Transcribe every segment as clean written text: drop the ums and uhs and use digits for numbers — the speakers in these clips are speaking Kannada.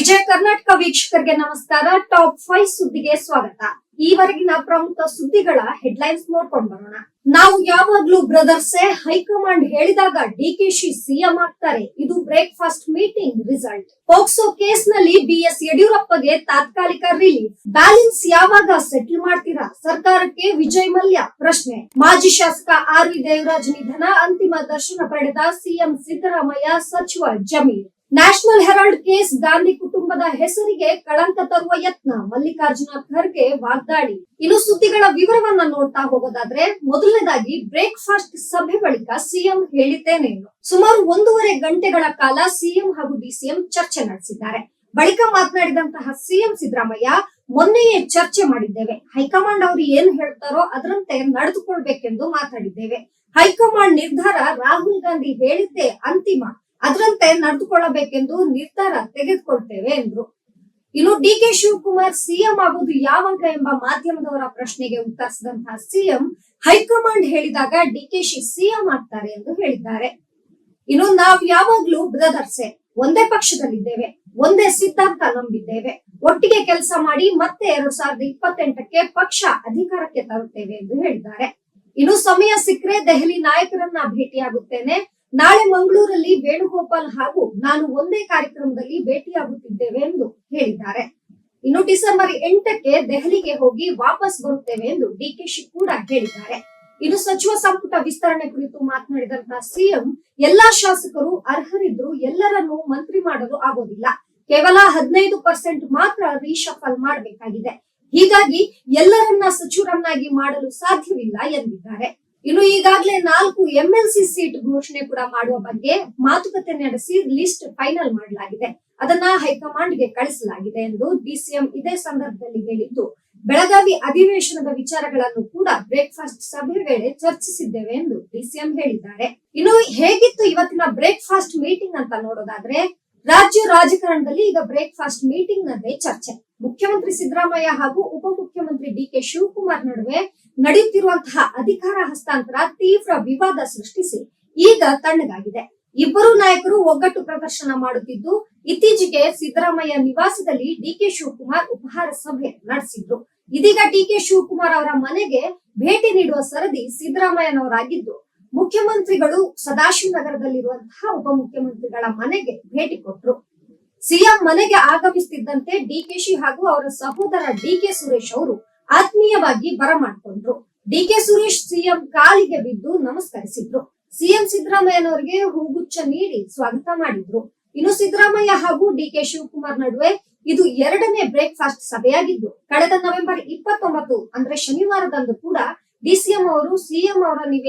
ವಿಜಯ ಕರ್ನಾಟಕ ವೀಕ್ಷಕರಿಗೆ ನಮಸ್ಕಾರ. ಟಾಪ್ 5 ಸುದ್ದಿಗೆ ಸ್ವಾಗತ. ಈವರೆಗಿನ ಪ್ರಮುಖ ಸುದ್ದಿಗಳ ಹೆಡ್ಲೈನ್ಸ್ ನೋಡ್ಕೊಂಡು ಬರೋಣ. ನಾವು ಯಾವಾಗ್ಲೂ ಬ್ರದರ್ಸೇ, ಹೈಕಮಾಂಡ್ ಹೇಳಿದಾಗ ಡಿಕೆಶಿ ಸಿಎಂ ಆಗ್ತಾರೆ. ಇದು breakfast meeting result. POCSO case ನಲ್ಲಿ ಬಿಎಸ್ ಯಡಿಯೂರಪ್ಪಗೆ ತಾತ್ಕಾಲಿಕ ರಿಲೀಫ್. ಬ್ಯಾಲೆನ್ಸ್ ಯಾವಾಗ ಸೆಟಲ್ ಮಾಡ್ತೀರಾ? ಸರ್ಕಾರಕ್ಕೆ ವಿಜಯ್ ಮಲ್ಯ ಪ್ರಶ್ನೆ. ಮಾಜಿ ಶಾಸಕ ಆರ್ ವಿ ದೇವರಾಜ್ ನಿಧನ, ಅಂತಿಮ ದರ್ಶನ ಪಡೆದ ಸಿಎಂ ಸಿದ್ದರಾಮಯ್ಯ, ಸಚಿವ Zameer. National Herald case, Gandhi ಕುಟುಂಬದ ಹೆಸರಿಗೆ ಕಳಂಕ ತರುವ ಯತ್ನ, ಮಲ್ಲಿಕಾರ್ಜುನ ಖರ್ಗೆ ವಾಗ್ದಾಳಿ. ಇನ್ನು ಸುದ್ದಿಗಳ ವಿವರವನ್ನ ನೋಡ್ತಾ ಹೋಗೋದಾದ್ರೆ, ಮೊದಲನೇದಾಗಿ ಬ್ರೇಕ್ಫಾಸ್ಟ್ ಸಭೆ ಬಳಿಕ ಸಿಎಂ ಹೇಳಿದ್ದೇನೇನು. ಸುಮಾರು 1.5 ಗಂಟೆಗಳ ಕಾಲ ಸಿಎಂ ಹಾಗೂ ಡಿಸಿಎಂ ಚರ್ಚೆ ನಡೆಸಿದ್ದಾರೆ. ಬಳಿಕ ಮಾತನಾಡಿದಂತಹ ಸಿಎಂ ಸಿದ್ದರಾಮಯ್ಯ, ಮೊನ್ನೆಯೇ ಚರ್ಚೆ ಮಾಡಿದ್ದೇವೆ. ಹೈಕಮಾಂಡ್ ಅವರು ಏನ್ ಹೇಳ್ತಾರೋ ಅದರಂತೆ ನಡೆದುಕೊಳ್ಬೇಕೆಂದು ಮಾತಾಡಿದ್ದೇವೆ. ಹೈಕಮಾಂಡ್ ನಿರ್ಧಾರ, ರಾಹುಲ್ ಗಾಂಧಿ ಹೇಳಿದ್ದೇ ಅಂತಿಮ, ಅದರಂತೆ ನಡೆದುಕೊಳ್ಳಬೇಕೆಂದು ನಿರ್ಧಾರ ತೆಗೆದುಕೊಳ್ತೇವೆ ಎಂದ್ರು. ಇನ್ನು ಡಿಕೆ ಶಿವಕುಮಾರ್ ಸಿಎಂ ಆಗುವುದು ಯಾವಾಗ ಎಂಬ ಮಾಧ್ಯಮದವರ ಪ್ರಶ್ನೆಗೆ ಉತ್ತರಿಸಿದಂತಹ ಸಿಎಂ, ಹೈಕಮಾಂಡ್ ಹೇಳಿದಾಗ ಡಿಕೆಶಿ ಸಿಎಂ ಆಗ್ತಾರೆ ಎಂದು ಹೇಳಿದ್ದಾರೆ. ಇನ್ನು ನಾವು ಯಾವಾಗ್ಲೂ ಬ್ರದರ್ಸೇ, ಒಂದೇ ಪಕ್ಷದಲ್ಲಿದ್ದೇವೆ, ಒಂದೇ ಸಿದ್ಧಾಂತ ನಂಬಿದ್ದೇವೆ, ಒಟ್ಟಿಗೆ ಕೆಲಸ ಮಾಡಿ ಮತ್ತೆ 2028ಕ್ಕೆ ಪಕ್ಷ ಅಧಿಕಾರಕ್ಕೆ ತರುತ್ತೇವೆ ಎಂದು ಹೇಳಿದ್ದಾರೆ. ಇನ್ನು ಸಮಯ ಸಿಕ್ಕರೆ ದೆಹಲಿ ನಾಯಕರನ್ನ ಭೇಟಿಯಾಗುತ್ತೇನೆ. ನಾಳೆ ಮಂಗಳೂರಲ್ಲಿ ವೇಣುಗೋಪಾಲ್ ಹಾಗೂ ನಾನು ಒಂದೇ ಕಾರ್ಯಕ್ರಮದಲ್ಲಿ ಭೇಟಿಯಾಗುತ್ತಿದ್ದೇವೆ ಎಂದು ಹೇಳಿದ್ದಾರೆ. ಇನ್ನು ಡಿಸೆಂಬರ್ 8ಕ್ಕೆ ದೆಹಲಿಗೆ ಹೋಗಿ ವಾಪಸ್ ಬರುತ್ತೇವೆ ಎಂದು ಡಿಕೆಶಿ ಕೂಡ ಹೇಳಿದ್ದಾರೆ. ಇನ್ನು ಸಚಿವ ಸಂಪುಟ ವಿಸ್ತರಣೆ ಕುರಿತು ಮಾತನಾಡಿದಂತಹ ಸಿಎಂ, ಎಲ್ಲಾ ಶಾಸಕರು ಅರ್ಹರಿದ್ರು ಎಲ್ಲರನ್ನೂ ಮಂತ್ರಿ ಮಾಡಲು ಆಗೋದಿಲ್ಲ. ಕೇವಲ 15% ಮಾತ್ರ ರೀಶಫಲ್ ಮಾಡಬೇಕಾಗಿದೆ. ಹೀಗಾಗಿ ಎಲ್ಲರನ್ನ ಸಚಿವರನ್ನಾಗಿ ಮಾಡಲು ಸಾಧ್ಯವಿಲ್ಲ ಎಂದಿದ್ದಾರೆ. ಇನ್ನು ಈಗಾಗಲೇ 4 ಎಂಎಲ್ಸಿ ಸೀಟ್ ಘೋಷಣೆ ಕೂಡ ಮಾಡುವ ಬಗ್ಗೆ ಮಾತುಕತೆ ನಡೆಸಿ ಲಿಸ್ಟ್ ಫೈನಲ್ ಮಾಡಲಾಗಿದೆ. ಅದನ್ನ ಹೈಕಮಾಂಡ್ಗೆ ಕಳಿಸಲಾಗಿದೆ ಎಂದು ಡಿಸಿಎಂ ಇದೇ ಸಂದರ್ಭದಲ್ಲಿ ಹೇಳಿದ್ದು, ಬೆಳಗಾವಿ ಅಧಿವೇಶನದ ವಿಚಾರಗಳನ್ನು ಕೂಡ ಬ್ರೇಕ್ಫಾಸ್ಟ್ ಸಭೆ ವೇಳೆ ಚರ್ಚಿಸಿದ್ದೇವೆ ಎಂದು ಡಿಸಿಎಂ ಹೇಳಿದ್ದಾರೆ. ಇನ್ನು ಹೇಗಿತ್ತು ಇವತ್ತಿನ ಬ್ರೇಕ್ಫಾಸ್ಟ್ ಮೀಟಿಂಗ್ ಅಂತ ನೋಡೋದಾದ್ರೆ, ರಾಜ್ಯ ರಾಜಕಾರಣದಲ್ಲಿ ಈಗ ಬ್ರೇಕ್ಫಾಸ್ಟ್ ಮೀಟಿಂಗ್ ನದೇ ಚರ್ಚೆ. ಮುಖ್ಯಮಂತ್ರಿ ಸಿದ್ದರಾಮಯ್ಯ ಹಾಗೂ ಉಪಮುಖ್ಯಮಂತ್ರಿ ಡಿಕೆ ಶಿವಕುಮಾರ್ ನಡುವೆ ನಡೆಯುತ್ತಿರುವಂತಹ ಅಧಿಕಾರ ಹಸ್ತಾಂತರ ತೀವ್ರ ವಿವಾದ ಸೃಷ್ಟಿಸಿ ಈಗ ತಣ್ಣಗಾಗಿದೆ. ಇಬ್ಬರು ನಾಯಕರು ಒಗ್ಗಟ್ಟು ಪ್ರದರ್ಶನ ಮಾಡುತ್ತಿದ್ದು, ಇತ್ತೀಚೆಗೆ ಸಿದ್ದರಾಮಯ್ಯ ನಿವಾಸದಲ್ಲಿ ಡಿಕೆ ಶಿವಕುಮಾರ್ ಉಪಹಾರ ಸಭೆ ನಡೆಸಿದ್ರು. ಇದೀಗ ಡಿಕೆ ಶಿವಕುಮಾರ್ ಅವರ ಮನೆಗೆ ಭೇಟಿ ನೀಡುವ ಸರದಿ ಸಿದ್ದರಾಮಯ್ಯನವರಾಗಿದ್ದು, ಮುಖ್ಯಮಂತ್ರಿಗಳು ಸದಾಶಿವನಗರದಲ್ಲಿರುವಂತಹ ಉಪಮುಖ್ಯಮಂತ್ರಿಗಳ ಮನೆಗೆ ಭೇಟಿ ಕೊಟ್ಟರು. ಸಿಎಂ ಮನೆಗೆ ಆಗಮಿಸುತ್ತಿದ್ದಂತೆ ಡಿಕೆಶಿ ಹಾಗೂ ಅವರ ಸಹೋದರ ಡಿಕೆ ಸುರೇಶ್ ಅವರು ಆತ್ಮೀಯವಾಗಿ ಬರಮಾಡಿಕೊಂಡ್ರು. ಡಿಕೆ ಸುರೇಶ್ ಸಿಎಂ ಕಾಲಿಗೆ ಬಿದ್ದು ನಮಸ್ಕರಿಸಿದ್ರು. ಸಿಎಂ ಸಿದ್ದರಾಮಯ್ಯನವರಿಗೆ ಹೂಗುಚ್ಛ ನೀಡಿ ಸ್ವಾಗತ ಮಾಡಿದ್ರು. ಇನ್ನು ಸಿದ್ದರಾಮಯ್ಯ ಹಾಗೂ ಡಿಕೆ ಶಿವಕುಮಾರ್ ನಡುವೆ ಇದು 2ನೇ ಬ್ರೇಕ್ಫಾಸ್ಟ್ ಸಭೆಯಾಗಿದ್ದು, ಕಳೆದ ನವೆಂಬರ್ 29 ಅಂದ್ರೆ ಶನಿವಾರದಂದು ಕೂಡ ಡಿಸಿಎಂ ಅವರು ಸಿಎಂ ಅವರ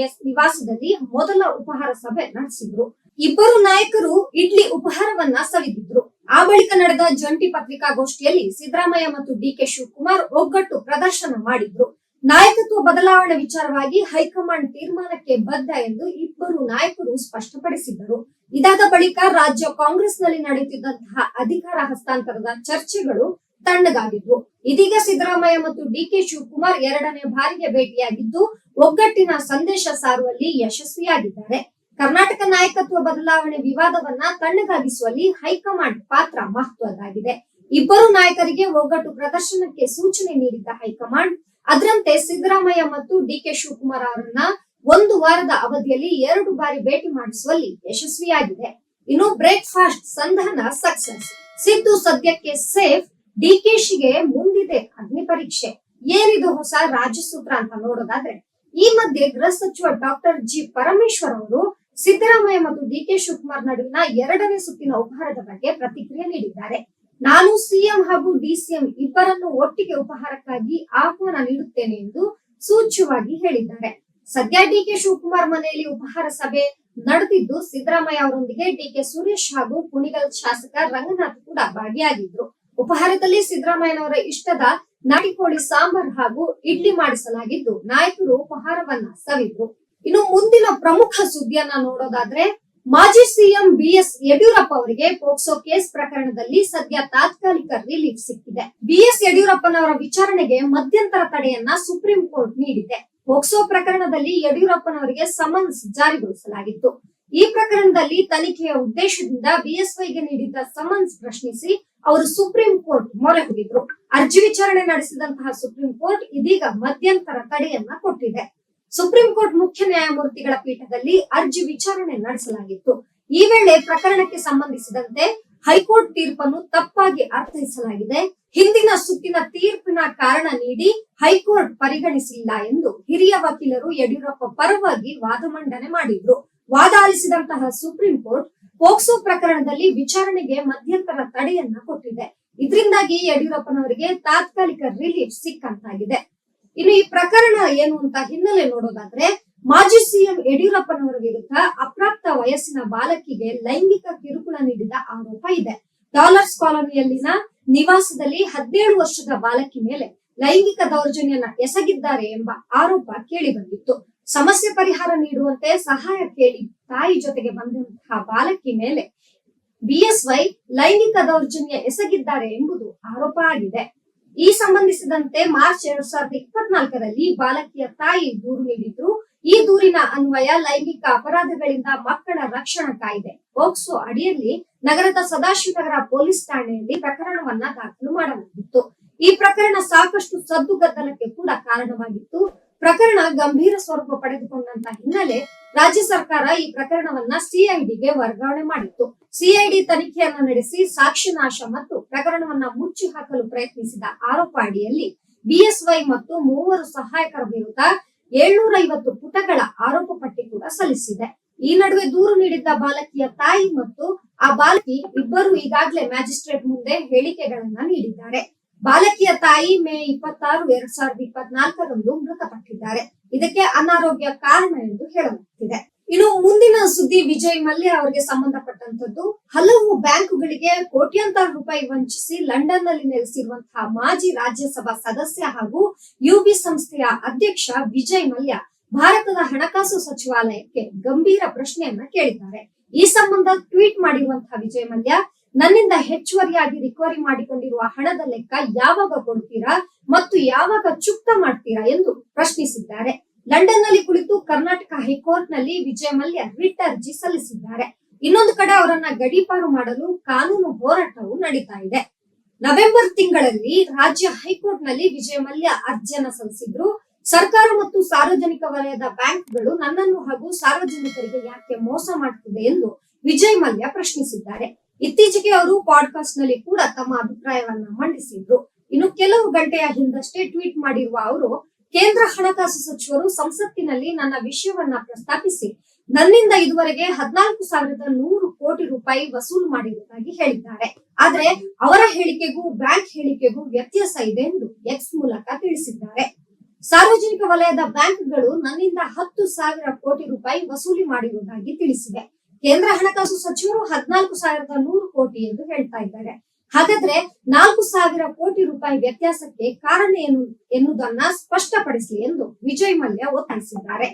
ನಿವಾಸದಲ್ಲಿ ಮೊದಲ ಉಪಹಾರ ಸಭೆ ನಡೆಸಿದ್ರು. ಇಬ್ಬರು ನಾಯಕರು ಇಡ್ಲಿ ಉಪಹಾರವನ್ನ ಸವಿದಿದ್ರು. ಆ ಬಳಿಕ ನಡೆದ ಜಂಟಿ ಪತ್ರಿಕಾಗೋಷ್ಠಿಯಲ್ಲಿ ಸಿದ್ದರಾಮಯ್ಯ ಮತ್ತು ಡಿಕೆ ಶಿವಕುಮಾರ್ ಒಗ್ಗಟ್ಟು ಪ್ರದರ್ಶನ ಮಾಡಿದ್ರು. ನಾಯಕತ್ವ ಬದಲಾವಣೆ ವಿಚಾರವಾಗಿ ಹೈಕಮಾಂಡ್ ತೀರ್ಮಾನಕ್ಕೆ ಬದ್ಧ ಎಂದು ಇಬ್ಬರು ನಾಯಕರು ಸ್ಪಷ್ಟಪಡಿಸಿದ್ದರು. ಇದಾದ ಬಳಿಕ ರಾಜ್ಯ ಕಾಂಗ್ರೆಸ್ನಲ್ಲಿ ನಡೆಯುತ್ತಿದ್ದಂತಹ ಅಧಿಕಾರ ಹಸ್ತಾಂತರದ ಚರ್ಚೆಗಳು ತಣ್ಣಗಾಗಿದ್ವು. ಇದೀಗ ಸಿದ್ದರಾಮಯ್ಯ ಮತ್ತು ಡಿಕೆ ಶಿವಕುಮಾರ್ 2ನೇ ಬಾರಿಗೆ ಭೇಟಿಯಾಗಿದ್ದು, ಒಗ್ಗಟ್ಟಿನ ಸಂದೇಶ ಸಾರುವಲ್ಲಿ ಯಶಸ್ವಿಯಾಗಿದ್ದಾರೆ. ಕರ್ನಾಟಕ ನಾಯಕತ್ವ ಬದಲಾವಣೆ ವಿವಾದವನ್ನ ತಣ್ಣಗಾಗಿಸುವಲ್ಲಿ ಹೈಕಮಾಂಡ್ ಪಾತ್ರ ಮಹತ್ವದ್ದಾಗಿದೆ. ಇಬ್ಬರು ನಾಯಕರಿಗೆ ಒಗ್ಗಟ್ಟು ಪ್ರದರ್ಶನಕ್ಕೆ ಸೂಚನೆ ನೀಡಿದ್ದ ಹೈಕಮಾಂಡ್ ಅದರಂತೆ ಸಿದ್ದರಾಮಯ್ಯ ಮತ್ತು ಡಿಕೆ ಶಿವಕುಮಾರ್ ಅವರನ್ನ 1 ವಾರದ ಅವಧಿಯಲ್ಲಿ 2 ಬಾರಿ ಭೇಟಿ ಮಾಡಿಸುವಲ್ಲಿ ಯಶಸ್ವಿಯಾಗಿದೆ. ಇನ್ನು ಬ್ರೇಕ್ಫಾಸ್ಟ್ ಸಂಧಾನ ಸಕ್ಸಸ್. ಸಿದ್ದು ಸದ್ಯಕ್ಕೆ ಸೇಫ್, ಡಿಕೆಶಿಗೆ ಮುಂದಿದೆ ಅಗ್ನಿ ಪರೀಕ್ಷೆ. ಏನಿದು ಹೊಸ ರಾಜಸೂತ್ರ ಅಂತ ನೋಡೋದಾದ್ರೆ, ಈ ಮಧ್ಯೆ ಗೃಹ ಸಚಿವ ಡಾಕ್ಟರ್ ಜಿ ಪರಮೇಶ್ವರ್ ಅವರು ಸಿದ್ದರಾಮಯ್ಯ ಮತ್ತು ಡಿಕೆ ಶಿವಕುಮಾರ್ ನಡುವಿನ 2ನೇ ಸುತ್ತಿನ ಉಪಹಾರದ ಬಗ್ಗೆ ಪ್ರತಿಕ್ರಿಯೆ ನೀಡಿದ್ದಾರೆ. ನಾನು ಸಿಎಂ ಹಾಗೂ ಡಿಸಿಎಂ ಇಬ್ಬರನ್ನು ಒಟ್ಟಿಗೆ ಉಪಹಾರಕ್ಕಾಗಿ ಆಹ್ವಾನ ನೀಡುತ್ತೇನೆ ಎಂದು ಸೂಚ್ಯವಾಗಿ ಹೇಳಿದ್ದಾರೆ. ಸದ್ಯ ಡಿಕೆ ಶಿವಕುಮಾರ್ ಮನೆಯಲ್ಲಿ ಉಪಹಾರ ಸಭೆ ನಡೆದಿದ್ದು, ಸಿದ್ದರಾಮಯ್ಯ ಅವರೊಂದಿಗೆ ಡಿಕೆ ಸುರೇಶ್ ಹಾಗೂ ಕುಣಿಗಲ್ ಶಾಸಕ ರಂಗನಾಥ್ ಕೂಡ ಭಾಗಿಯಾಗಿದ್ರು. ಉಪಹಾರದಲ್ಲಿ ಸಿದ್ದರಾಮಯ್ಯನವರ ಇಷ್ಟದ ನಾಟಿಕೋಳಿ ಸಾಂಬಾರ್ ಹಾಗೂ ಇಡ್ಲಿ ಮಾಡಿಸಲಾಗಿದ್ದು, ನಾಯಕರು ಉಪಹಾರವನ್ನ ಸವಿದ್ರು. ಇನ್ನು ಮುಂದಿನ ಪ್ರಮುಖ ಸುದ್ದಿಯನ್ನ ನೋಡೋದಾದ್ರೆ, ಮಾಜಿ ಸಿಎಂ ಬಿಎಸ್ ಯಡಿಯೂರಪ್ಪ ಅವರಿಗೆ ಪೋಕ್ಸೋ ಕೇಸ್ ಪ್ರಕರಣದಲ್ಲಿ ಸದ್ಯ ತಾತ್ಕಾಲಿಕ ರಿಲೀಫ್ ಸಿಕ್ಕಿದೆ. ಬಿಎಸ್ ಯಡಿಯೂರಪ್ಪನವರ ವಿಚಾರಣೆಗೆ ಮಧ್ಯಂತರ ತಡೆಯನ್ನ ಸುಪ್ರೀಂ ಕೋರ್ಟ್ ನೀಡಿದೆ. ಪೋಕ್ಸೋ ಪ್ರಕರಣದಲ್ಲಿ ಯಡಿಯೂರಪ್ಪನವರಿಗೆ ಸಮನ್ಸ್ ಜಾರಿಗೊಳಿಸಲಾಗಿತ್ತು. ಈ ಪ್ರಕರಣದಲ್ಲಿ ತನಿಖೆಯ ಉದ್ದೇಶದಿಂದ ಬಿಎಸ್ವೈಗೆ ನೀಡಿದ್ದ ಸಮನ್ಸ್ ಪ್ರಶ್ನಿಸಿ ಅವರು ಸುಪ್ರೀಂ ಕೋರ್ಟ್ ಮೊರೆ ಹೋಗಿದ್ರು. ಅರ್ಜಿ ವಿಚಾರಣೆ ನಡೆಸಿದಂತಹ ಸುಪ್ರೀಂ ಕೋರ್ಟ್ ಇದೀಗ ಮಧ್ಯಂತರ ತಡೆಯನ್ನ ಕೊಟ್ಟಿದೆ. ಸುಪ್ರೀಂ ಕೋರ್ಟ್ ಮುಖ್ಯ ನ್ಯಾಯಮೂರ್ತಿಗಳ ಪೀಠದಲ್ಲಿ ಅರ್ಜಿ ವಿಚಾರಣೆ ನಡೆಸಲಾಗಿತ್ತು. ಈ ವೇಳೆ ಪ್ರಕರಣಕ್ಕೆ ಸಂಬಂಧಿಸಿದಂತೆ ಹೈಕೋರ್ಟ್ ತೀರ್ಪನ್ನು ತಪ್ಪಾಗಿ ಅರ್ಥೈಸಲಾಗಿದೆ. ಹಿಂದಿನ ಸುತ್ತಿನ ತೀರ್ಪಿನ ಕಾರಣ ನೀಡಿ ಹೈಕೋರ್ಟ್ ಪರಿಗಣಿಸಿಲ್ಲ ಎಂದು ಹಿರಿಯ ವಕೀಲರು ಯಡಿಯೂರಪ್ಪ ಪರವಾಗಿ ವಾದ ಮಂಡನೆ ಮಾಡಿದ್ರು. ವಾದ ಆಲಿಸಿದಂತಹ ಸುಪ್ರೀಂ ಕೋರ್ಟ್ ಪೋಕ್ಸೋ ಪ್ರಕರಣದಲ್ಲಿ ವಿಚಾರಣೆಗೆ ಮಧ್ಯಂತರ ತಡೆಯನ್ನ ಕೊಟ್ಟಿದೆ. ಇದರಿಂದಾಗಿ ಯಡಿಯೂರಪ್ಪನವರಿಗೆ ತಾತ್ಕಾಲಿಕ ರಿಲೀಫ್ ಸಿಕ್ಕಂತಾಗಿದೆ. ಇನ್ನು ಈ ಪ್ರಕರಣ ಏನು ಅಂತ ಹಿನ್ನೆಲೆ ನೋಡೋದಾದ್ರೆ, ಮಾಜಿ ಸಿಎಂ ಯಡಿಯೂರಪ್ಪನವರ ವಿರುದ್ಧ ಅಪ್ರಾಪ್ತ ವಯಸ್ಸಿನ ಬಾಲಕಿಗೆ ಲೈಂಗಿಕ ಕಿರುಕುಳ ನೀಡಿದ ಆರೋಪ ಇದೆ. ಡಾಲರ್ಸ್ ಕಾಲೋನಿಯಲ್ಲಿನ ನಿವಾಸದಲ್ಲಿ 17 ವರ್ಷದ ಬಾಲಕಿ ಮೇಲೆ ಲೈಂಗಿಕ ದೌರ್ಜನ್ಯನ ಎಸಗಿದ್ದಾರೆ ಎಂಬ ಆರೋಪ ಕೇಳಿ ಬಂದಿತ್ತು. ಸಮಸ್ಯೆ ಪರಿಹಾರ ನೀಡುವಂತೆ ಸಹಾಯ ಕೇಳಿ ತಾಯಿ ಜೊತೆಗೆ ಬಂದಂತಹ ಬಾಲಕಿ ಮೇಲೆ ಬಿಎಸ್ವೈ ಲೈಂಗಿಕ ದೌರ್ಜನ್ಯ ಎಸಗಿದ್ದಾರೆ ಎಂಬುದು ಆರೋಪ ಆಗಿದೆ. ಈ ಸಂಬಂಧಿಸಿದಂತೆ ಮಾರ್ಚ್ 2024ರಲ್ಲಿ ಬಾಲಕಿಯ ತಾಯಿ ದೂರು ನೀಡಿದ್ರು. ಈ ದೂರಿನ ಅನ್ವಯ ಲೈಂಗಿಕ ಅಪರಾಧಗಳಿಂದ ಮಕ್ಕಳ ರಕ್ಷಣಾ ಕಾಯ್ದೆ ಪೋಕ್ಸೋ ಅಡಿಯಲ್ಲಿ ನಗರದ ಸದಾಶಿವನಗರ ಪೊಲೀಸ್ ಠಾಣೆಯಲ್ಲಿ ಪ್ರಕರಣವನ್ನ ದಾಖಲು ಮಾಡಲಾಗಿತ್ತು. ಈ ಪ್ರಕರಣ ಸಾಕಷ್ಟು ಸದ್ದುಗದ್ದಲಕ್ಕೆ ಕೂಡ ಕಾರಣವಾಗಿತ್ತು. ಪ್ರಕರಣ ಗಂಭೀರ ಸ್ವರೂಪ ಪಡೆದುಕೊಂಡಂತ ಹಿನ್ನೆಲೆ ರಾಜ್ಯ ಸರ್ಕಾರ ಈ ಪ್ರಕರಣವನ್ನ ಸಿಐಡಿಗೆ ವರ್ಗಾವಣೆ ಮಾಡಿತ್ತು. ಸಿಐಡಿ ತನಿಖೆಯನ್ನ ನಡೆಸಿ ಸಾಕ್ಷಿ ನಾಶ ಮತ್ತು ಪ್ರಕರಣವನ್ನ ಮುಚ್ಚಿ ಹಾಕಲು ಪ್ರಯತ್ನಿಸಿದ ಆರೋಪ ಅಡಿಯಲ್ಲಿ ಬಿಎಸ್ವೈ ಮತ್ತು 3 ಸಹಾಯಕರ ವಿರುದ್ಧ 750 ಪುಟಗಳ ಆರೋಪ ಪಟ್ಟಿ ಕೂಡ ಸಲ್ಲಿಸಿದೆ. ಈ ನಡುವೆ ದೂರು ನೀಡಿದ್ದ ಬಾಲಕಿಯ ತಾಯಿ ಮತ್ತು ಆ ಬಾಲಕಿ ಇಬ್ಬರು ಈಗಾಗಲೇ ಮ್ಯಾಜಿಸ್ಟ್ರೇಟ್ ಮುಂದೆ ಹೇಳಿಕೆಗಳನ್ನ ನೀಡಿದ್ದಾರೆ. ಬಾಲಕಿಯ ತಾಯಿ ಮೇ 26, 2024ರಂದು ಮೃತಪಟ್ಟಿದ್ದಾರೆ. ಇದಕ್ಕೆ ಅನಾರೋಗ್ಯ ಕಾರಣ ಎಂದು ಹೇಳಲಾಗುತ್ತಿದೆ. ಇನ್ನು ಮುಂದಿನ ಸುದ್ದಿ ವಿಜಯ್ ಮಲ್ಯ ಅವರಿಗೆ ಸಂಬಂಧಪಟ್ಟಂತದ್ದು. ಹಲವು ಬ್ಯಾಂಕುಗಳಿಗೆ ಕೋಟ್ಯಾಂತರ ರೂಪಾಯಿ ವಂಚಿಸಿ ಲಂಡನ್ ನಲ್ಲಿ ನೆಲೆಸಿರುವಂತಹ ಮಾಜಿ ರಾಜ್ಯಸಭಾ ಸದಸ್ಯ ಹಾಗೂ ಯುಬಿ ಸಂಸ್ಥೆಯ ಅಧ್ಯಕ್ಷ ವಿಜಯ್ ಮಲ್ಯ ಭಾರತದ ಹಣಕಾಸು ಸಚಿವಾಲಯಕ್ಕೆ ಗಂಭೀರ ಪ್ರಶ್ನೆಯನ್ನ ಕೇಳಿದ್ದಾರೆ. ಈ ಸಂಬಂಧ ಟ್ವೀಟ್ ಮಾಡಿರುವಂತಹ ವಿಜಯ್ ಮಲ್ಯ, ನನ್ನಿಂದ ಹೆಚ್ಚುವರಿಯಾಗಿ ರಿಕವರಿ ಮಾಡಿಕೊಂಡಿರುವ ಹಣದ ಲೆಕ್ಕ ಯಾವಾಗ ಕೊಡ್ತೀರಾ ಮತ್ತು ಯಾವಾಗ ಚುಕ್ತ ಮಾಡ್ತೀರಾ ಎಂದು ಪ್ರಶ್ನಿಸಿದ್ದಾರೆ. ಲಂಡನ್ ನಲ್ಲಿ ಕುಳಿತು ಕರ್ನಾಟಕ ಹೈಕೋರ್ಟ್ ನಲ್ಲಿ ವಿಜಯ್ ಮಲ್ಯ ರಿಟ್ ಅರ್ಜಿ ಸಲ್ಲಿಸಿದ್ದಾರೆ. ಇನ್ನೊಂದು ಕಡೆ ಅವರನ್ನ ಗಡೀಪಾರು ಮಾಡಲು ಕಾನೂನು ಹೋರಾಟವು ನಡೀತಾ ಇದೆ. ನವೆಂಬರ್ ತಿಂಗಳಲ್ಲಿ ರಾಜ್ಯ ಹೈಕೋರ್ಟ್ ನಲ್ಲಿ ವಿಜಯ್ ಮಲ್ಯ ಅರ್ಜಿಯನ್ನ ಸಲ್ಲಿಸಿದ್ರು. ಸರ್ಕಾರ ಮತ್ತು ಸಾರ್ವಜನಿಕ ವಲಯದ ಬ್ಯಾಂಕ್ಗಳು ನನ್ನನ್ನು ಹಾಗೂ ಸಾರ್ವಜನಿಕರಿಗೆ ಯಾಕೆ ಮೋಸ ಮಾಡ್ತಿದೆ ಎಂದು ವಿಜಯ್ ಮಲ್ಯ ಪ್ರಶ್ನಿಸಿದ್ದಾರೆ. ಇತ್ತೀಚೆಗೆ ಅವರು ಪಾಡ್ಕಾಸ್ಟ್ ನಲ್ಲಿ ಕೂಡ ತಮ್ಮ ಅಭಿಪ್ರಾಯವನ್ನ ಮಂಡಿಸಿದ್ರು. ಇನ್ನು ಕೆಲವು ಗಂಟೆಯ ಹಿಂದಷ್ಟೇ ಟ್ವೀಟ್ ಮಾಡಿರುವ ಅವರು, ಕೇಂದ್ರ ಹಣಕಾಸು ಸಚಿವರು ಸಂಸತ್ತಿನಲ್ಲಿ ನನ್ನ ವಿಷಯವನ್ನ ಪ್ರಸ್ತಾಪಿಸಿ ನನ್ನಿಂದ ಇದುವರೆಗೆ 14,100 ಕೋಟಿ ರೂಪಾಯಿ ವಸೂಲು ಮಾಡಿರುವುದಾಗಿ ಹೇಳಿದ್ದಾರೆ. ಆದ್ರೆ ಅವರ ಹೇಳಿಕೆಗೂ ಬ್ಯಾಂಕ್ ಹೇಳಿಕೆಗೂ ವ್ಯತ್ಯಾಸ ಇದೆ ಎಂದು ಎಕ್ಸ್ ಮೂಲಕ ತಿಳಿಸಿದ್ದಾರೆ. ಸಾರ್ವಜನಿಕ ವಲಯದ ಬ್ಯಾಂಕ್ಗಳು ನನ್ನಿಂದ 10,000 ಕೋಟಿ ರೂಪಾಯಿ ವಸೂಲಿ ಮಾಡಿರುವುದಾಗಿ ತಿಳಿಸಿವೆ. ಕೇಂದ್ರ ಹಣಕಾಸು ಸಚಿವರು 14,100 ಕೋಟಿ ಎಂದು ಹೇಳ್ತಾ ಇದ್ದಾರೆ. ಹಾಗಾದ್ರೆ 4,000 ಕೋಟಿ ರೂಪಾಯಿ ವ್ಯತ್ಯಾಸಕ್ಕೆ ಕಾರಣ ಏನು ಎನ್ನುವುದನ್ನ ಸ್ಪಷ್ಟಪಡಿಸಲಿ ಎಂದು ವಿಜಯ್ ಮಲ್ಯ ಒತ್ತಾಯಿಸಿದ್ದಾರೆ.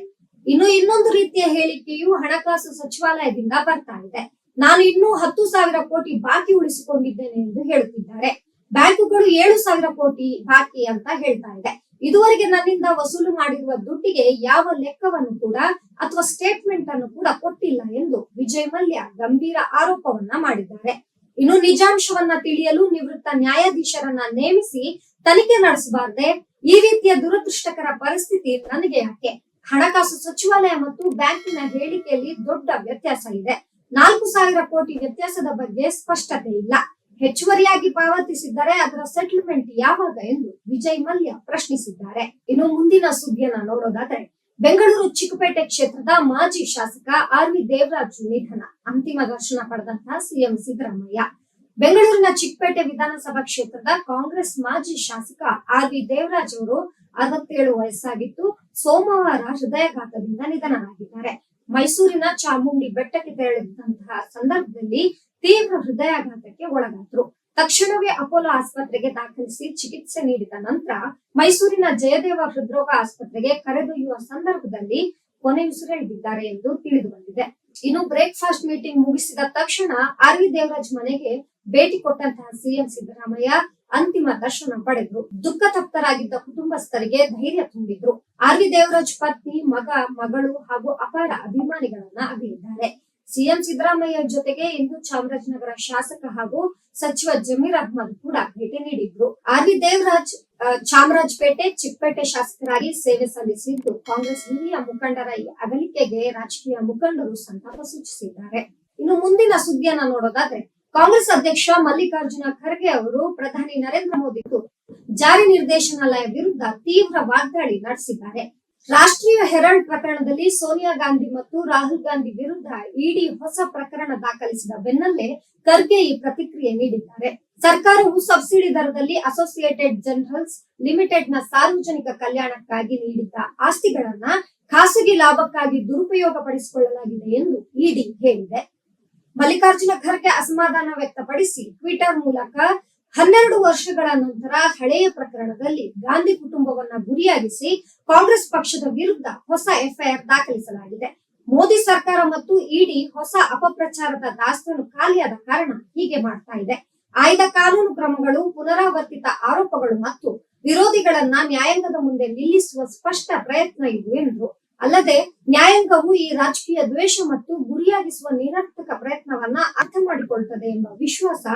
ಇನ್ನು ಇನ್ನೊಂದು ರೀತಿಯ ಹೇಳಿಕೆಯು ಹಣಕಾಸು ಸಚಿವಾಲಯದಿಂದ ಬರ್ತಾ ಇದೆ. ನಾನು ಇನ್ನೂ 10,000 ಕೋಟಿ ಬಾಕಿ ಉಳಿಸಿಕೊಂಡಿದ್ದೇನೆ ಎಂದು ಹೇಳುತ್ತಿದ್ದಾರೆ. ಬ್ಯಾಂಕುಗಳು 7,000 ಕೋಟಿ ಬಾಕಿ ಅಂತ ಹೇಳ್ತಾ ಇದೆ. ಇದುವರೆಗೆ ನನ್ನಿಂದ ವಸೂಲು ಮಾಡಿರುವ ದುಡ್ಡಿಗೆ ಯಾವ ಲೆಕ್ಕವನ್ನು ಕೂಡ ಅಥವಾ ಸ್ಟೇಟ್ಮೆಂಟ್ ಅನ್ನು ಕೂಡ ಕೊಟ್ಟಿಲ್ಲ ಎಂದು ವಿಜಯ್ ಮಲ್ಯ ಗಂಭೀರ ಆರೋಪವನ್ನ ಮಾಡಿದ್ದಾರೆ. ಇನ್ನು ನಿಜಾಂಶವನ್ನ ತಿಳಿಯಲು ನಿವೃತ್ತ ನ್ಯಾಯಾಧೀಶರನ್ನ ನೇಮಿಸಿ ತನಿಖೆ ನಡೆಸಬಾರದೆ? ಈ ರೀತಿಯ ದುರದೃಷ್ಟಕರ ಪರಿಸ್ಥಿತಿ ನನಗೆ ಯಾಕೆ? ಹಣಕಾಸು ಸಚಿವಾಲಯ ಮತ್ತು ಬ್ಯಾಂಕಿನ ಹೇಳಿಕೆಯಲ್ಲಿ ದೊಡ್ಡ ವ್ಯತ್ಯಾಸ ಇದೆ. 4,000 ಕೋಟಿ ವ್ಯತ್ಯಾಸದ ಬಗ್ಗೆ ಸ್ಪಷ್ಟತೆ ಇಲ್ಲ. ಹೆಚ್ಚುವರಿಯಾಗಿ ಪಾವತಿಸಿದ್ದರೆ ಅದರ ಸೆಟಲ್ಮೆಂಟ್ ಯಾವಾಗ ಎಂದು ವಿಜಯ್ ಮಲ್ಯ ಪ್ರಶ್ನಿಸಿದ್ದಾರೆ. ಇನ್ನು ಮುಂದಿನ ಸುದ್ದಿಯನ್ನ ನೋಡೋದಾದ್ರೆ, ಬೆಂಗಳೂರು ಚಿಕ್ಕಪೇಟೆ ಕ್ಷೇತ್ರದ ಮಾಜಿ ಶಾಸಕ ಆರ್ ವಿ ದೇವರಾಜ್ ನಿಧನ. ಅಂತಿಮ ದರ್ಶನ ಪಡೆದಂತಹ ಸಿಎಂ ಸಿದ್ದರಾಮಯ್ಯ. ಬೆಂಗಳೂರಿನ ಚಿಕ್ಕಪೇಟೆ ವಿಧಾನಸಭಾ ಕ್ಷೇತ್ರದ ಕಾಂಗ್ರೆಸ್ ಮಾಜಿ ಶಾಸಕ ಆರ್ ವಿ ದೇವರಾಜ್ ಅವರು 67 ವಯಸ್ಸಾಗಿತ್ತು. ಸೋಮವಾರ ಹೃದಯಾಘಾತದಿಂದ ನಿಧನರಾಗಿದ್ದಾರೆ. ಮೈಸೂರಿನ ಚಾಮುಂಡಿ ಬೆಟ್ಟಕ್ಕೆ ತೆರಳಿದಂತಹ ಸಂದರ್ಭದಲ್ಲಿ ತೀವ್ರ ಹೃದಯಾಘಾತಕ್ಕೆ ಒಳಗಾದ್ರು. ತಕ್ಷಣವೇ ಅಪೋಲೋ ಆಸ್ಪತ್ರೆಗೆ ದಾಖಲಿಸಿ ಚಿಕಿತ್ಸೆ ನೀಡಿದ ನಂತರ ಮೈಸೂರಿನ ಜಯದೇವ ಹೃದ್ರೋಗ ಆಸ್ಪತ್ರೆಗೆ ಕರೆದೊಯ್ಯುವ ಸಂದರ್ಭದಲ್ಲಿ ಕೊನೆಯುಸಿರೆಳೆದಿದ್ದಾರೆ ಎಂದು ತಿಳಿದು ಬಂದಿದೆ. ಇನ್ನು ಬ್ರೇಕ್ಫಾಸ್ಟ್ ಮೀಟಿಂಗ್ ಮುಗಿಸಿದ ತಕ್ಷಣ ಆರ್ ವಿ ದೇವರಾಜ್ ಮನೆಗೆ ಭೇಟಿ ಕೊಟ್ಟಂತಹ ಸಿಎಂ ಸಿದ್ದರಾಮಯ್ಯ ಅಂತಿಮ ದರ್ಶನ ಪಡೆದ್ರು. ದುಃಖ ತಪ್ತರಾಗಿದ್ದ ಕುಟುಂಬಸ್ಥರಿಗೆ ಧೈರ್ಯ ತುಂಬಿದ್ರು. ಆರ್.ವಿ. ದೇವರಾಜ್ ಪತ್ನಿ, ಮಗ, ಮಗಳು ಹಾಗೂ ಅಪಾರ ಅಭಿಮಾನಿಗಳನ್ನ ಅಗಲಿದ್ದಾರೆ. ಸಿಎಂ ಸಿದ್ದರಾಮಯ್ಯ ಜೊತೆಗೆ ಇಂದು ಚಾಮರಾಜನಗರ ಶಾಸಕ ಹಾಗೂ ಸಚಿವ ಜಮೀರ್ ಅಹ್ಮದ್ ಕೂಡ ಭೇಟಿ ನೀಡಿದ್ರು. ಆರ್.ವಿ. ದೇವರಾಜ್ ಚಾಮರಾಜಪೇಟೆ, ಚಿಕ್ಕಪೇಟೆ ಶಾಸಕರಾಗಿ ಸೇವೆ ಸಲ್ಲಿಸಿದ್ದು, ಕಾಂಗ್ರೆಸ್ ಹಿರಿಯ ಮುಖಂಡರ ಈ ಅಗಲಿಕೆಗೆ ರಾಜಕೀಯ ಮುಖಂಡರು ಸಂತಾಪ ಸೂಚಿಸಿದ್ದಾರೆ. ಇನ್ನು ಮುಂದಿನ ಸುದ್ದಿಯನ್ನ ನೋಡೋದಾದ್ರೆ, ಕಾಂಗ್ರೆಸ್ ಅಧ್ಯಕ್ಷ ಮಲ್ಲಿಕಾರ್ಜುನ ಖರ್ಗೆ ಅವರು ಪ್ರಧಾನಿ ನರೇಂದ್ರ ಮೋದಿ ಜಾರಿ ನಿರ್ದೇಶನಾಲಯ ವಿರುದ್ಧ ತೀವ್ರ ವಾಗ್ದಾಳಿ ನಡೆಸಿದ್ದಾರೆ. ರಾಷ್ಟ್ರೀಯ ಹೆರಾಲ್ಡ್ ಪ್ರಕರಣದಲ್ಲಿ ಸೋನಿಯಾ ಗಾಂಧಿ ಮತ್ತು ರಾಹುಲ್ ಗಾಂಧಿ ವಿರುದ್ಧ ಇಡಿ ಹೊಸ ಪ್ರಕರಣ ದಾಖಲಿಸಿದ ಬೆನ್ನಲ್ಲೇ ಖರ್ಗೆ ಈ ಪ್ರತಿಕ್ರಿಯೆ ನೀಡಿದ್ದಾರೆ. ಸರ್ಕಾರವು ಸಬ್ಸಿಡಿ ದರದಲ್ಲಿ ಅಸೋಸಿಯೇಟೆಡ್ ಜನರಲ್ಸ್ ಲಿಮಿಟೆಡ್ನ ಸಾರ್ವಜನಿಕ ಕಲ್ಯಾಣಕ್ಕಾಗಿ ನೀಡಿದ್ದ ಆಸ್ತಿಗಳನ್ನ ಖಾಸಗಿ ಲಾಭಕ್ಕಾಗಿ ದುರುಪಯೋಗ ಪಡಿಸಿಕೊಳ್ಳಲಾಗಿದೆ ಎಂದು ಇಡಿ ಹೇಳಿದೆ. ಮಲ್ಲಿಕಾರ್ಜುನ ಖರ್ಗೆ ಅಸಮಾಧಾನ ವ್ಯಕ್ತಪಡಿಸಿ ಟ್ವಿಟರ್ ಮೂಲಕ 12 ವರ್ಷಗಳ ನಂತರ ಹಳೆಯ ಪ್ರಕರಣದಲ್ಲಿ ಗಾಂಧಿ ಕುಟುಂಬವನ್ನ ಗುರಿಯಾಗಿಸಿ ಕಾಂಗ್ರೆಸ್ ಪಕ್ಷದ ವಿರುದ್ಧ ಹೊಸ ಎಫ್ಐಆರ್ ದಾಖಲಿಸಲಾಗಿದೆ. ಮೋದಿ ಸರ್ಕಾರ ಮತ್ತು ಇಡಿ ಹೊಸ ಅಪಪ್ರಚಾರದ ದಾಸ್ತಾನು ಖಾಲಿಯಾದ ಕಾರಣ ಹೀಗೆ ಮಾಡ್ತಾ ಇದೆ. ಆಯ್ದ ಕಾನೂನು ಕ್ರಮಗಳು, ಪುನರಾವರ್ತಿತ ಆರೋಪಗಳು ಮತ್ತು ವಿರೋಧಿಗಳನ್ನ ನ್ಯಾಯಾಂಗದ ಮುಂದೆ ನಿಲ್ಲಿಸುವ ಸ್ಪಷ್ಟ ಪ್ರಯತ್ನ ಇವು ಎಂದರು. ಅಲ್ಲದೆ ನ್ಯಾಯಾಂಗವು ಈ ರಾಜಕೀಯ ದ್ವೇಷ ಮತ್ತು ಗುರಿಯಾಗಿಸುವ ನಿರರ್ಥಕ ಪ್ರಯತ್ನವನ್ನ ಅರ್ಥ ಮಾಡಿಕೊಳ್ತದೆ ಎಂಬ ವಿಶ್ವಾಸ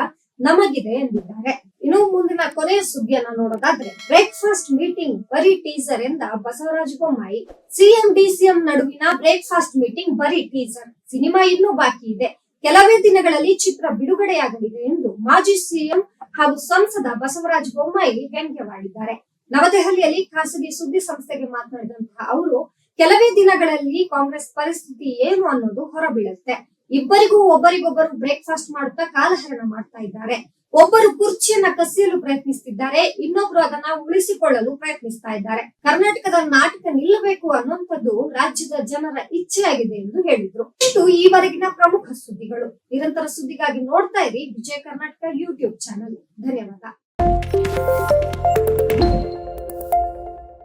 ನಮಗಿದೆ ಎಂದಿದ್ದಾರೆ. ಇನ್ನು ಮುಂದಿನ ಕೊನೆಯ ಸುದ್ದಿಯನ್ನ ನೋಡೋದಾದ್ರೆ, ಬ್ರೇಕ್ಫಾಸ್ಟ್ ಮೀಟಿಂಗ್ ಬರೀ ಟೀಸರ್ ಎಂದ ಬಸವರಾಜ ಬೊಮ್ಮಾಯಿ. ಸಿಎಂ ಡಿಸಿಎಂ ನಡುವಿನ ಬ್ರೇಕ್ಫಾಸ್ಟ್ ಮೀಟಿಂಗ್ ಬರೀ ಟೀಸರ್, ಸಿನಿಮಾ ಇನ್ನೂ ಬಾಕಿ ಇದೆ, ಕೆಲವೇ ದಿನಗಳಲ್ಲಿ ಚಿತ್ರ ಬಿಡುಗಡೆಯಾಗಲಿದೆ ಎಂದು ಮಾಜಿ ಸಿಎಂ ಹಾಗೂ ಸಂಸದ ಬಸವರಾಜ ಬೊಮ್ಮಾಯಿ ವ್ಯಂಗ್ಯವಾಡಿದ್ದಾರೆ. ನವದೆಹಲಿಯಲ್ಲಿ ಖಾಸಗಿ ಸುದ್ದಿ ಸಂಸ್ಥೆಗೆ ಮಾತನಾಡಿದಂತಹ ಅವರು, ಕೆಲವೇ ದಿನಗಳಲ್ಲಿ ಕಾಂಗ್ರೆಸ್ ಪರಿಸ್ಥಿತಿ ಏನು ಅನ್ನೋದು ಹೊರಬೀಳುತ್ತೆ. ಇಬ್ಬರಿಗೂ ಒಬ್ಬರಿಗೊಬ್ಬರು ಬ್ರೇಕ್ಫಾಸ್ಟ್ ಮಾಡುತ್ತಾ ಕಾಲಹರಣ ಮಾಡ್ತಾ ಇದ್ದಾರೆ. ಒಬ್ಬರು ಕುರ್ಚಿಯನ್ನ ಕಸಿಯಲು ಪ್ರಯತ್ನಿಸುತ್ತಿದ್ದಾರೆ, ಇನ್ನೊಬ್ರು ಅದನ್ನ ಉಳಿಸಿಕೊಳ್ಳಲು ಪ್ರಯತ್ನಿಸ್ತಾ ಇದ್ದಾರೆ. ಕರ್ನಾಟಕದ ನಾಟಕ ನಿಲ್ಲಬೇಕು ಅನ್ನುವಂಥದ್ದು ರಾಜ್ಯದ ಜನರ ಇಚ್ಛೆಯಾಗಿದೆ ಎಂದು ಹೇಳಿದ್ರು. ಇದು ಈವರೆಗಿನ ಪ್ರಮುಖ ಸುದ್ದಿಗಳು. ನಿರಂತರ ಸುದ್ದಿಗಾಗಿ ನೋಡ್ತಾ ಇರಿ ವಿಜಯ ಕರ್ನಾಟಕ ಯೂಟ್ಯೂಬ್ ಚಾನೆಲ್. ಧನ್ಯವಾದ.